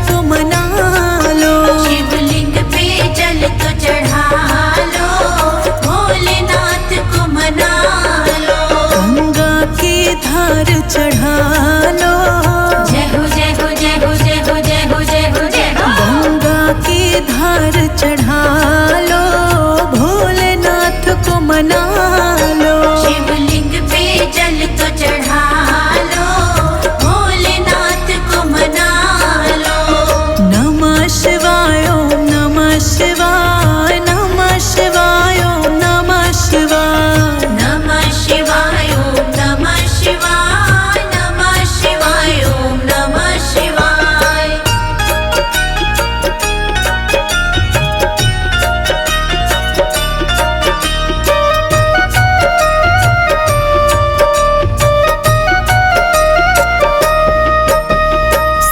को मना लो। शिवलिंग पे जल तो चढ़ा लो, भोलेनाथ को मना लो। गंगा की धार चढ़ा लो। जय हो जय हो जय हो जय हो जय हो जय हो जय हो। गंगा की धार चढ़ा लो, भोलेनाथ को मना लो। शिवलिंग पे जल तो चढ़ा लो, भोलेनाथ को मना लो। नमः शिवाय ओम नमः शिवाय, नमः शिवाय ओम नमः शिवाय। नमः शिवाय ओम नमः शिवाय, नमः शिवाय ओम नमः शिवाय।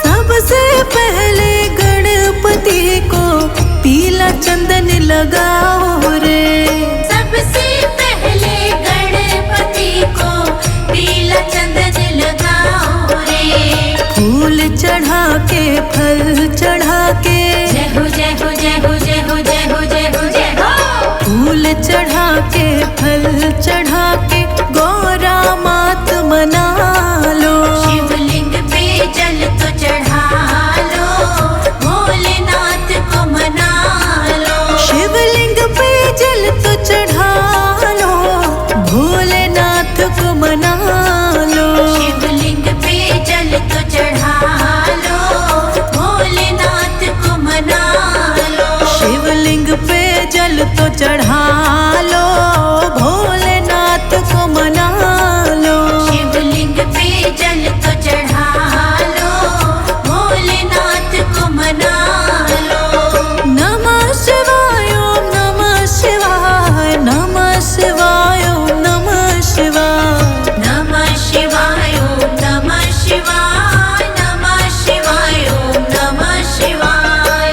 सबसे पहले गणपति को पीला चंदन लगाओ रे। सबसे पहले गणपति को पीला चंदन लगाओ रे। फूल चढ़ा के फल चढ़ा के, जय हो जय हो जय हो जय हो जय हो जय हो जय हो। फूल चढ़ा के फल चढ़ा के गौरा मात मना लो। शिवलिंग पे जल तो चढ़ा लो, भोलेनाथ को मना लो। शिवलिंग पे जल तो चढ़ा लो, भोलेनाथ को मना लो। शिवलिंग पे जल तो चढ़ा लो, भोलेनाथ को मना लो। शिवलिंग पे जल तो चढ़ा लो, भोलेनाथ को मना लो। शिवलिंग पे जल तो चढ़ा लो, भोलेनाथ को मना लो। नमः शिवाय ओम नमः शिवाय, नमः शिवाय ओम नमः शिवाय। नमः शिवाय ओम नमः शिवाय, नमः शिवाय ओम नमः शिवाय।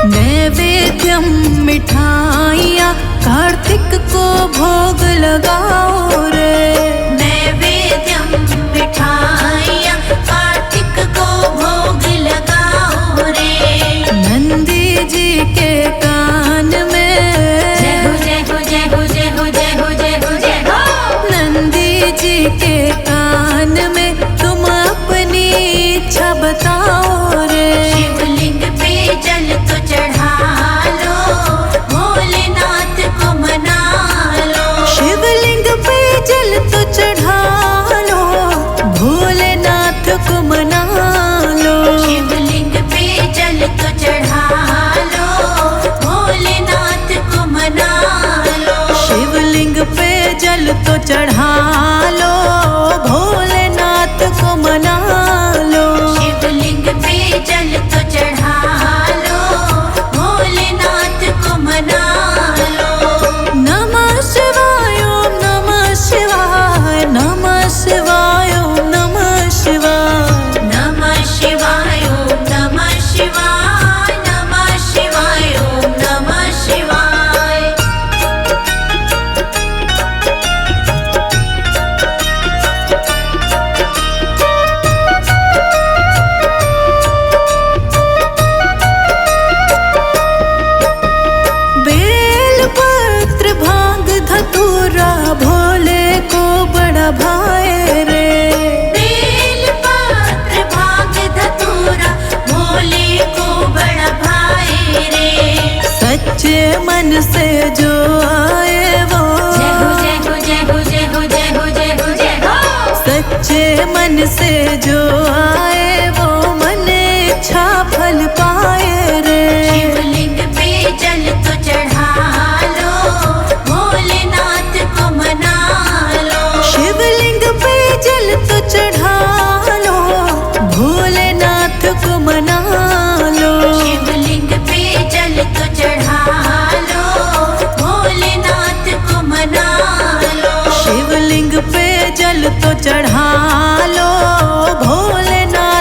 नैवेद्यम मिठाइयाँ कार्तिक को भोग लगाओ रे। नैवेद्यम मिठाइयाँ कार्तिक को भोग लगाओ रे। नंदी जी के कान में, जय हो जय हो जय हो जय हो जय हो जय हो जय हो। नंदी जी के कान में तुम अपनी इच्छा बताओ रे। शिवलिंग पे जल तो चढ़ा लो, भोलेनाथ को मना लो। शिवलिंग पे जल तो चढ़ा लो, भोलेनाथ को मना लो। शिवलिंग पे जल तो चढ़ा लो, भोलेनाथ को मना लो। शिवलिंग पे जल तो चढ़ा लो, भोलेनाथ को मना लो। शिवलिंग पे जल तो चढ़ा लो, भोलेनाथ को मना लो। नमः शिवाय ओम नमः शिवाय, नमः शिवाय ओम नमः शिवाय। नमः शिवाय ओम नमः शिवाय, नमः शिवाय ओम नमः शिवाय। बेलपत्र भांग धतूरा भोले को बड़ा भाए रे। बेलपत्र भांग धतूरा भोले को बड़ा भाई रे। सच्चे मन से जो आए वो, जय हो जय हो जय हो जय हो जय हो जय हो जय हो। सच्चे मन से जो आए वो मन इच्छा फल पाए रे। शिवलिंग पे जल तो चढ़ा लो, भोलेनाथ को मना लो। शिवलिंग पे जल तो चढ़ा लो, भोलेनाथ को मना लो। शिवलिंग पे जल तो चढ़ा लो, भोलेनाथ को मना लो। शिवलिंग पे जल तो चढ़ा लो, भोलेनाथ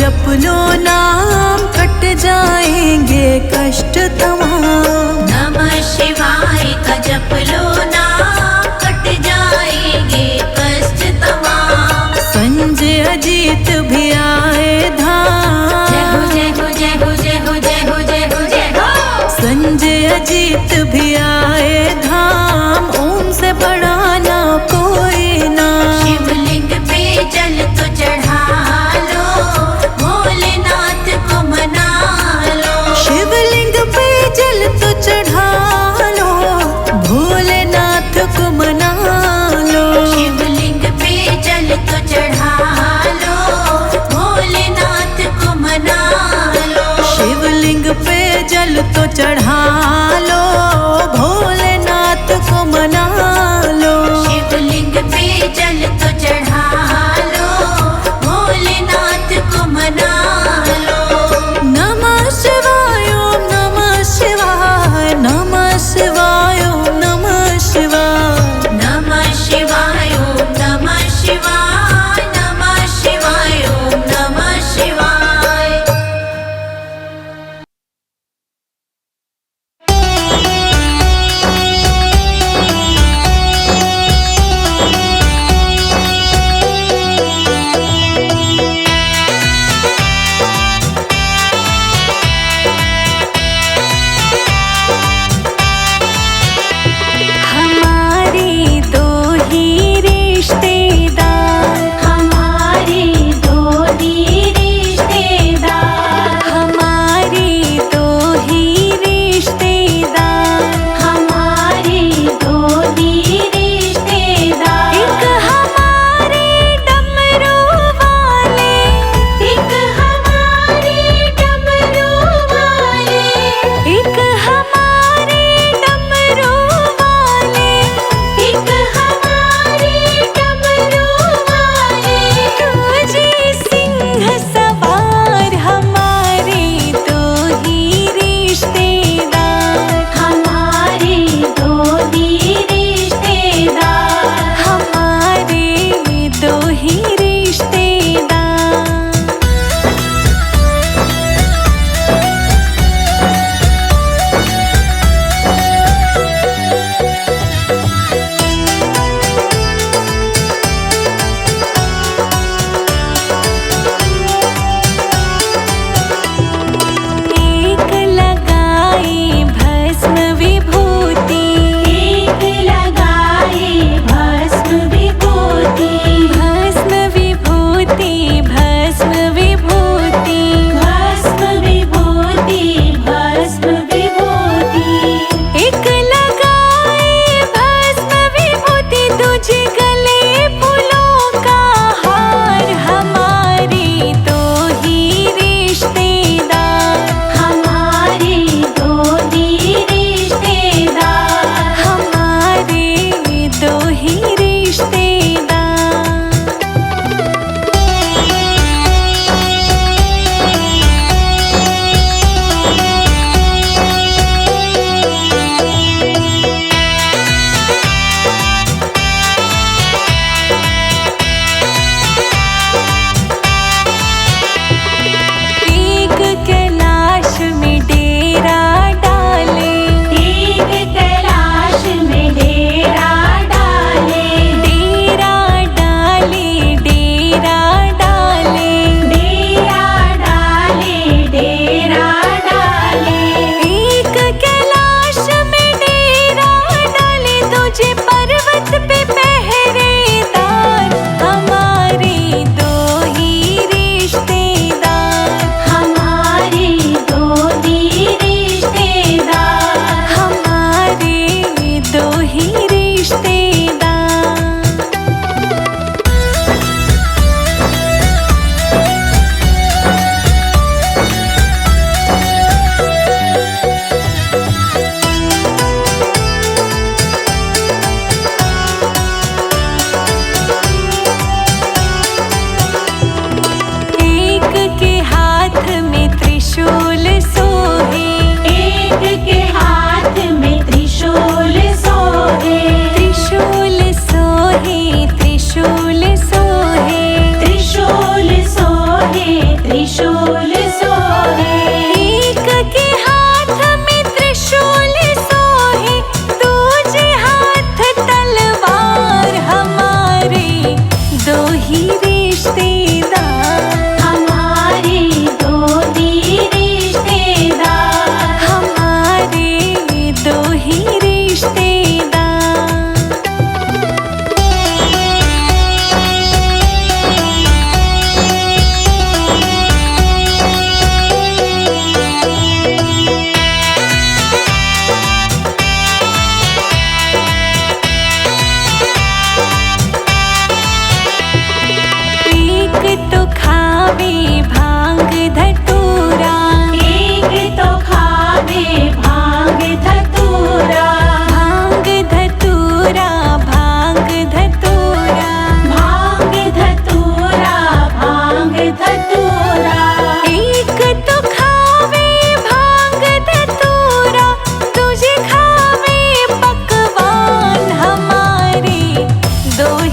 जप लो नाम कट जाएंगे कष्ट तमाम। नमः शिवाय का जप लो नाम कट जाएंगे कष्ट तमाम। संजय अजीत भी आए धाम। जय हो जय हो जय हो जय हो जय हो जय हो जय हो। संजय अजीत भी आए धाम। ओम से बड़ा ना कोई नाम। शिवलिंग पे जल तो चढ़ा लो, भोलेनाथ को मना लो। शिवलिंग पे जल तो चढ़ा लो, भोलेनाथ को मना लो। शिवलिंग पे जल तो चढ़ा लो, भोलेनाथ को मना लो। शिवलिंग पे जल तो चढ़ा लो,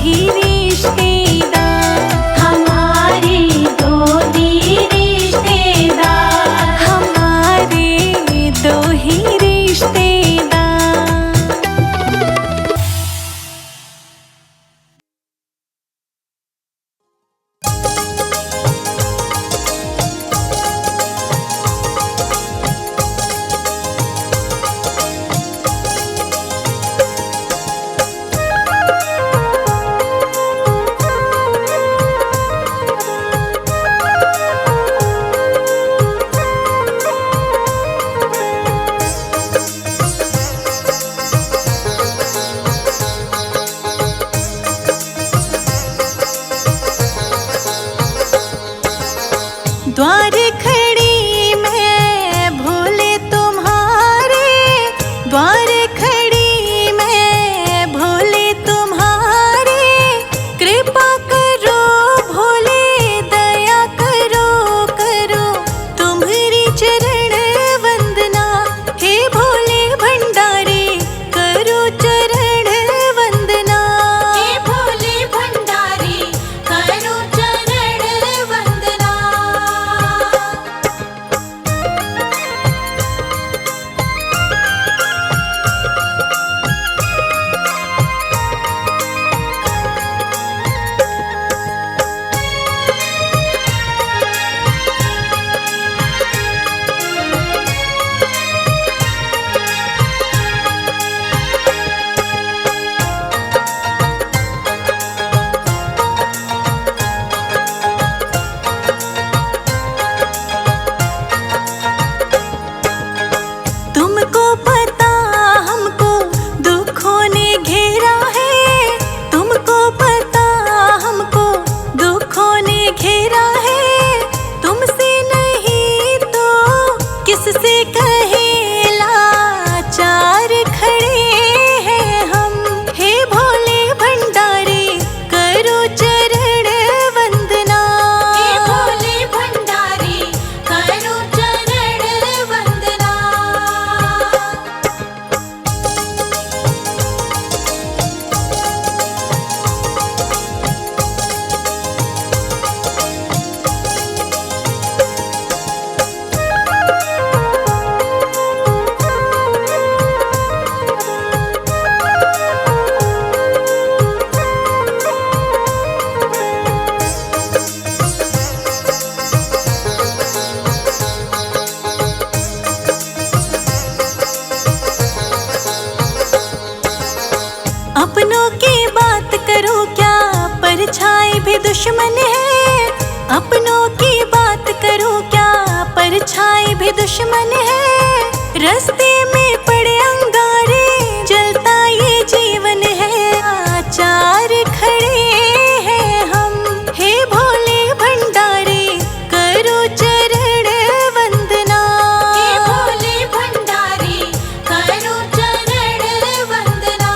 ही रिश्तेदार, हमारे दो ही रिश्तेदार, हमारे दो ही रिश्तेदार। द्वार खड़ी मैं भोले तुम्हारे, द्वार खड़ी मैं भोले तुम्हारे। कृपा करो भोले दया करो, करो तुम्हारी चरण वंदना। हे भोले भंडारे करो चरण वंदना, हे भोले भंडारी करो चरण वंदना। तुमको पता हमको दुखों ने घेरा है, तुमको पता हमको दुखों ने घेरा है। तुमसे नहीं तो किससे कहे लाचार खड़े हैं हम। हे भोले भंडारे करो चरण वंदना, हे भोले भंडारी करो चरण वंदना। अपनों की बात करो क्या परछाई भी दुश्मन है, अपनों की बात करो क्या परछाई भी दुश्मन है। रास्ते में पड़े अंगारे जलता ये जीवन है, आचार खड़े हैं हम। हे भोले भंडारे करो चरण वंदना, हे भोले भंडारी करो चरण वंदना।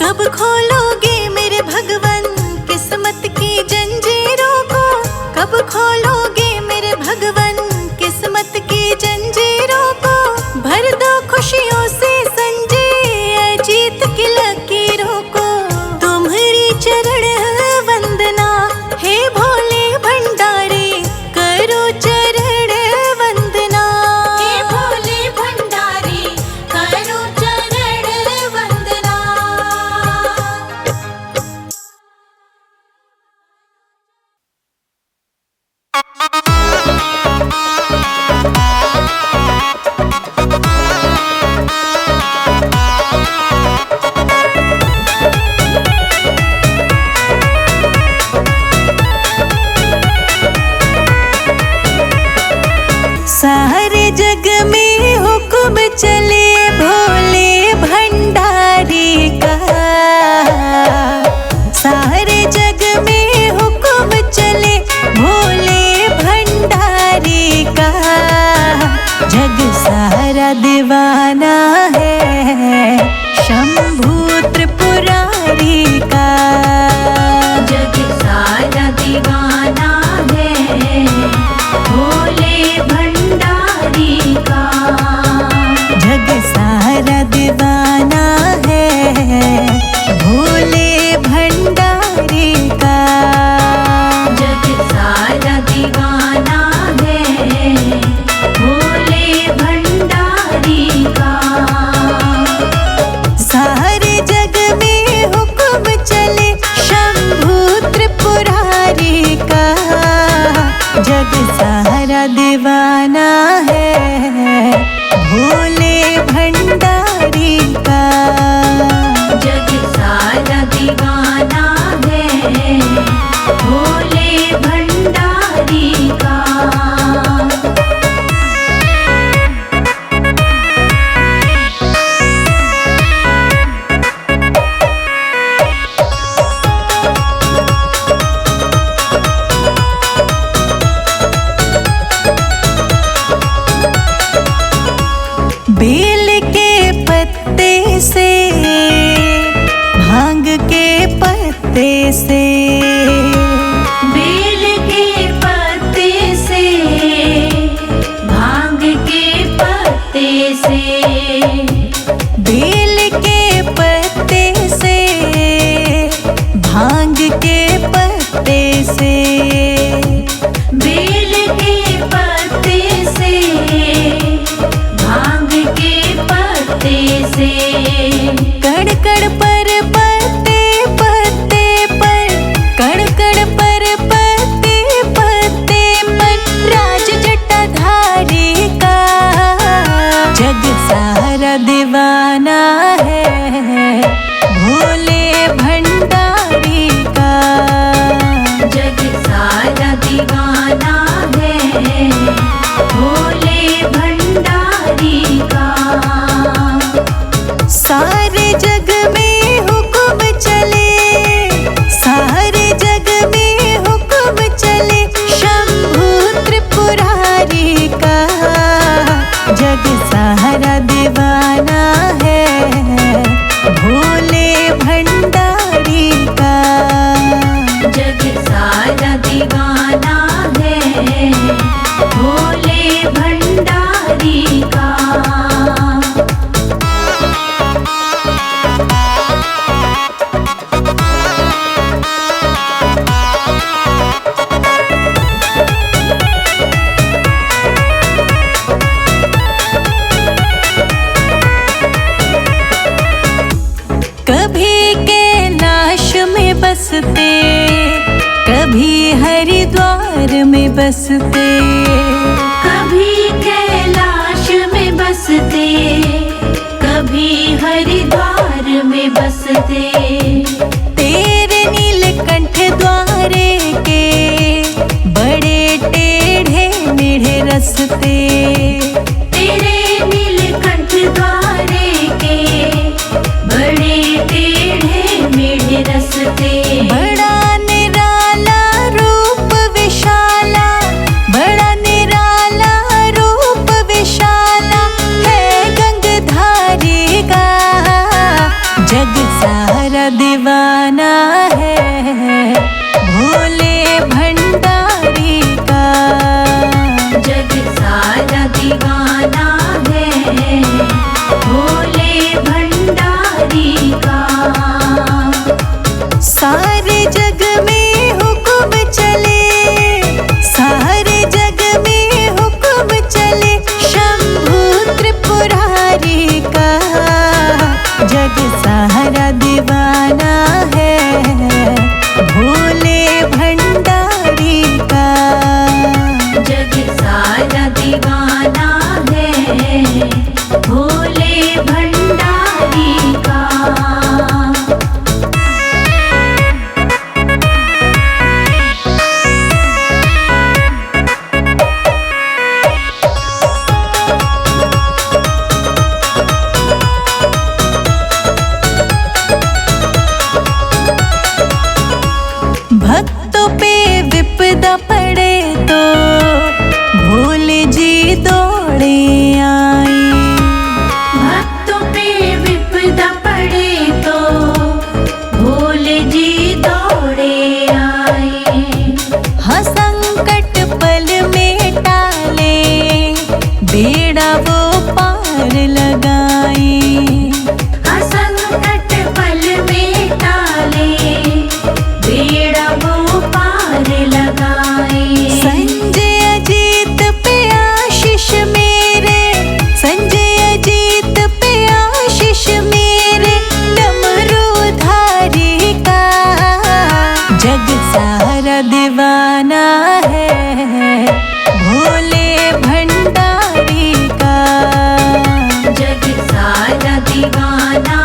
कब खोलोगे मेरे भगवन किस्मत की जंजीरों को, कब खोलोगे मेरे भगवन किस्मत की जंजीरों को। भर दो खुशियों से संजय अजीत की लकीरों को। तुम्हारी चरण वंदना हे भोले भंडारे करो चरण वंदना, हे भोले भंडारी करो चरण वंदना। से। कण कण पर पत्ते पत्ते पर, कण कण पर पत्ते पत्ते पर राज जटाधारी का जग सारा दीवाना है भोले भंडारी का। जग सारा दीवाना है भोले भंडारी का। सारे जग में हुक्म चले, सारे जग में हुक्म चले शंभू त्रिपुरारी का जग सारा दीवाना है भोले भंडारी का। जग सारा दीवाना है भोले भंडारी का। कभी कैलाश में बसते, कभी हरिद्वार में बसते, कभी कैलाश में बसते, कभी हरिद्वार में बसते। तेरे नीलकंठ द्वारे के बड़े टेढ़े मेढ़े रस्ते। तेरे नीलकंठ द्वारे के बड़े टेढ़े मेढ़े रस्ते। बड़ा निराला रूप विशाला, बड़ा निराला रूप विशाला है गंगधारी का जग सारा दीवाना है भोले भंडारी का। जग सारा दीवाना है भोले भंडारी का। सारे जग में हुक्म चले, सारे जग में हुक्म चले शंभू त्रिपुरारी का जग सारा दीवाना है भोले भंडारी का। जग सारा दीवाना है भोले भंडारी का। भक्तों पे विपदा पड़े तो भोले जी दौड़े आई। भक्तों पे विपदा पड़े तो भोले जी दौड़े आए। हाँ संकट पल में टाले बेड़ा वो पार लगाई। असंकट पल में टाले बेड़ा वो पार लगाए। संजय अजीत पे आशीष मेरे, संजय अजीत पे आशीष मेरे डमरूधारी का जग सारा दीवाना है भोले भंडारी का। जग सारा दीवाना